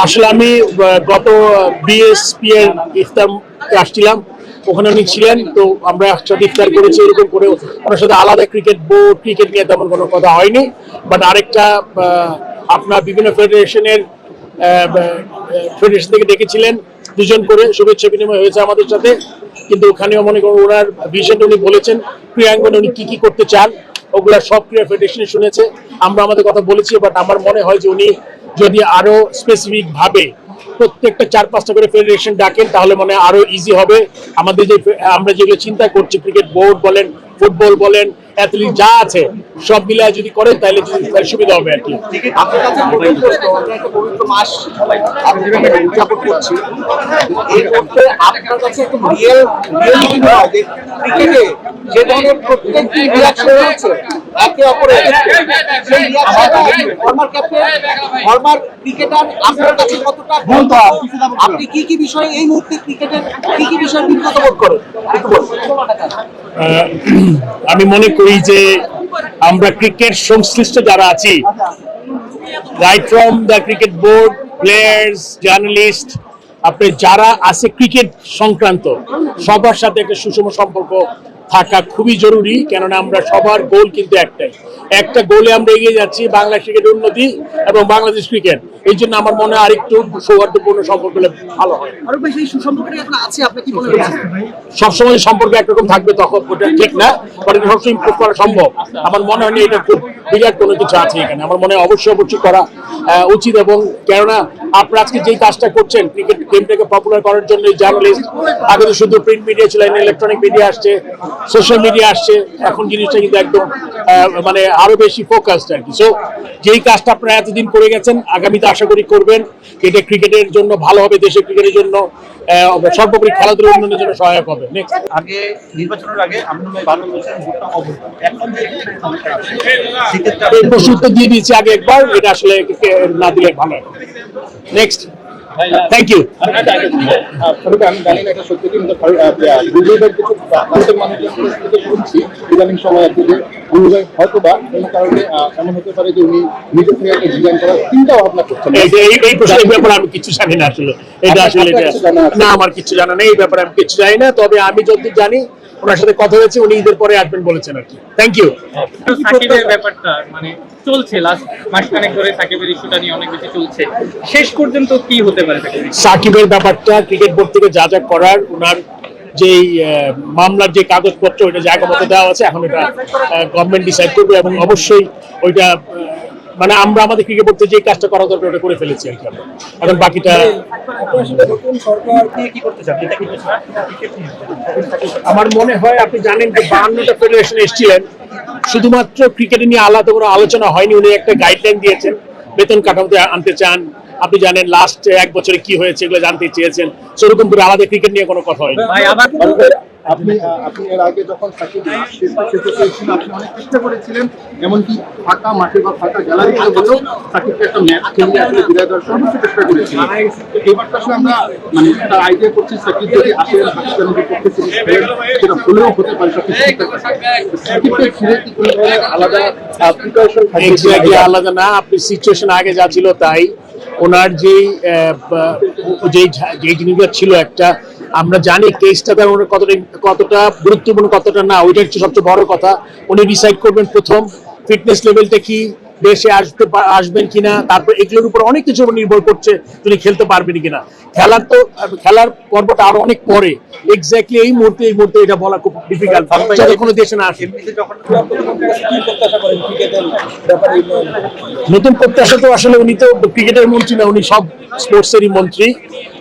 আসলে আমি গত বিএসপি এর ইফতার আসছিলাম, ওখানে উনি ছিলেন, তো আমরা একসাথে ইফতার করেছি। এরকম করে ওনার সাথে আলাদা ক্রিকেট বোর্ড, ক্রিকেট নিয়ে তেমন কোনো কথা হয়নি। বাট আরেকটা আপনার বিভিন্ন ফেডারেশন থেকে ডেকেছিলেন, দুজন করে শুভেচ্ছা বিনিময় হয়েছে আমাদের সাথে। কিন্তু ওখানেও মনে করুন ওনার ভিশনটা উনি বলেছেন, ক্রীড়াঙ্গনে উনি কি কি করতে চান ওগুলা সব ক্রীড়া ফেডারেশনে শুনেছে। আমরা আমাদের কথা বলেছি, বাট আমার মনে হয় যে উনি যদি আরো স্পেসিফিক ভাবে প্রত্যেকটা 4-5টা করে ফেডারেশন ডাকেন তাহলে মনে আরো ইজি হবে। আমাদের যে আমরা যেগুলো চিন্তা করছি, ক্রিকেট বোর্ড বলেন, ফুটবল বলেন, অ্যাথলিট যা আছে সব মিলায় যদি করেন তাহলে সুবিধা হবে আর কি। আপনার কাছে পবিত্র মাস উদযাপন করছি, এই মুহূর্তে আপনার কাছে একটু ক্রিকেটে যে ধরনের প্রত্যেকটি রিয়াকশন হচ্ছে একে অপরের, সেই ফরমার ক্যাপ্টেন, ফরমার ক্রিকেটার, আপনার কাছে কতটা আপনি কি কি বিষয়ে এই মুহূর্তে ক্রিকেটের কি কি বিষয়ে বিব্রত বোধ করেন? আমি মনে করি যে আমরা ক্রিকেট সংশ্লিষ্ট যারা আছি, right from the cricket board, players, journalist, আপনি যারা আছে ক্রিকেট সংক্রান্ত সবার সাথে একটা সুষম সম্পর্ক থাকা খুবই জরুরি। কেননা আমরা সবার গোল কিন্তু একটাই, একটা গোলে আমরা এগিয়ে যাচ্ছি, বাংলাদেশ ক্রিকেটের উন্নতি এবং বাংলাদেশ ক্রিকেট। এই জন্য আমার মনে হয় আরেকটু সৌহার্দ্যপূর্ণ সম্পর্ক হলে ভালো হয়। সবসময় সম্পর্ক একরকম থাকবে তখন ওটা ঠিক না, বাট এটা সবসময় ইমপ্রুভ করা সম্ভব। আমার মনে হয় এটা খুব বিরাট কোনো কিছু আছে এখানে। আমার মনে হয় অবশ্যই করা উচিত। এবং কেননা আপনারা আজকে যেই কাজটা করছেন ক্রিকেট গেমটাকে পপুলার করার জন্য, জার্নালিস্ট আগে তো শুধু প্রিন্ট মিডিয়া ছিল, ইলেকট্রনিক মিডিয়া আসছে, সোশ্যাল মিডিয়া আসছে, এখন জিনিসটা কিন্তু একদম মানে আরো বেশি ফোকাসড আর কি। সো যেই কাজটা আপনারা এতদিন করে গেছেন আগামীতে আশা করি করবেন, এটা ক্রিকেটের জন্য ভালো হবে, দেশের ক্রিকেটের জন্য, সর্বোপরি খেলাধুলার উন্নয়নের জন্য সহায়ক হবে। আগে নির্বাচনের আগে এই প্রশ্নটা দিয়ে দিয়েছি আগে একবার, এটা আসলে না দিলে ভালো হবে। Next, thank you. আমি জানি না এটা সত্যি কিন্তু ইদানিং সময় আর কি যে হয়তো বা কোনো কারণে এমন হতে পারে যে উনি নিজে থেকে একটা ডিজাইন করার চিন্তা ভাবনা করছেন। এই প্রশ্নের ব্যাপারে আমি কিছু জানি না আসলে, এটা আসলে না আমার কিছু জানা নেই, এই ব্যাপারে আমি কিছু জানি না। তবে আমি যতদূর জানি ওনার সাথে কথা হয়েছে, উনি ঈদের পরে আসবেন বলেছেন আর কি। Thank you. সাকিবের ব্যাপারটা মানে চলছে, লাস্ট মাসখানেক ধরে সাকিবের ইস্যুটা নিয়ে অনেক বেশি চলছে, শেষ পর্যন্ত কি হতে পারে সাকিবের ব্যাপারটা? ক্রিকেট বোর্ড থেকে যা যা করার, ওনার যেই মামলার যে কাগজপত্র ওইটা জায়গা মতো দেওয়া আছে, এখন এটা গভর্নমেন্ট ডিসাইড করবে। এবং অবশ্যই ওইটা মানে আমরা আমাদের ক্রিকেট বোর্ড থেকে যে কাজটা করা দরকার ওটা করে ফেলেছি আর কি। আমরা এখন বাকিটা আমার মনে হয়, আপনি জানেন যে 52টা ফেডারেশন এসেছিলেন, শুধুমাত্র ক্রিকেট নিয়ে আলাদা কোনো আলোচনা হয়নি। উনি একটা গাইডলাইন দিয়েছেন, বেতন কাঠামোতে আনতে চান, আপনি জানেন লাস্ট 1 বছরে কি হয়েছে এগুলো জানতে চেয়েছেন। সেরকম করে আলাদা ক্রিকেট নিয়ে কোনো কথা হয়নি। আপনি এর আগে যখন সাকিব আপনি অনেক চেষ্টা করেছিলেন, এমনকি ফাঁকা মাঠে বা ফাঁকা গ্যালারিতে হলেও সাকিবকে একটা ম্যাচ খেলিয়ে আসলে বিদায় দেওয়ার সর্বোচ্চ চেষ্টা করেছিলেন। এবারটা আসলে আমরা মানে একটা আইডিয়া করছি সাকিব যদি আসলে পাকিস্তানের বিপক্ষে সেটা ভুলেও হতে পারে। সাকিবকে ঘিরে কি কোনো ধরনের আলাদা প্রিপারেশন থাকবে? আলাদা না, আপনি সিচুয়েশন আগে যা ছিল তাই। ওনার যেই জিনিসগুলো ছিল, একটা আমরা জানি কেসটা তার কতটা গুরুত্বপূর্ণ কতটা না, ওইটা হচ্ছে সবচেয়ে বড় কথা। উনি ডিসাইড করবেন প্রথম ফিটনেস লেভেলটা কি, দেশে আসবেন কিনা, তারপর এগুলোর উপর অনেক কিছু নির্ভর করছে তিনি খেলতে পারবেন কিনা। খেলার পর্বটা আরো অনেক পরে, এক্স্যাক্টলি এই মুহূর্তে এটা বলা খুব ডিফিকাল্ট, যাতে কোনো দেশে না আসে। নতুন প্রত্যাশা তো আসলে উনি তো ক্রিকেটের মন্ত্রী না, উনি সব স্পোর্টসেরই মন্ত্রী।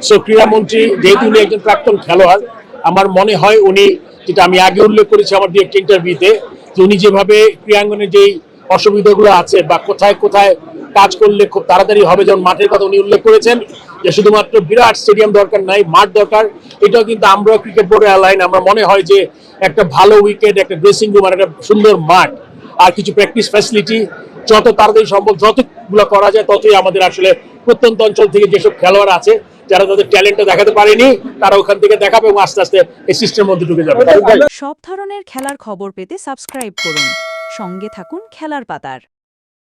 সো ক্রীড়া মন্ত্রী যেহেতু উনি একজন প্রাক্তন খেলোয়াড়, আমার মনে হয় উনি, যেটা আমি আগে উল্লেখ করেছি আমার দিয়ে একটা ইন্টারভিউতে, যে উনি যেভাবে ক্রীড়াঙ্গনে যেই অসুবিধাগুলো আছে বা কোথায় কোথায় কাজ করলে খুব তাড়াতাড়ি হবে, যেমন মাঠের কথা উনি উল্লেখ করেছেন, যে শুধুমাত্র বিরাট স্টেডিয়াম দরকার নাই, মাঠ দরকার। এটাও কিন্তু আমরা ক্রিকেট বোর্ডের অ্যালাইন। আমরা মনে হয় যে একটা ভালো উইকেট, একটা ড্রেসিং রুম আর একটা সুন্দর মাঠ আর কিছু প্র্যাকটিস ফ্যাসিলিটি যত তাড়াতাড়ি সম্ভব যতগুলো করা যায় ততই আমাদের আসলে প্রত্যন্ত অঞ্চল থেকে যেসব খেলোয়াড় আছে যারা তাদের ট্যালেন্টটা দেখাতে পারেনি তারা ওখান থেকে দেখাবে এবং আস্তে আস্তে এই সিস্টেমের মধ্যে ঢুকে যাবে। সব ধরনের খেলার খবর পেতে সাবস্ক্রাইব করুন। সঙ্গে থাকুন খেলার পাতার।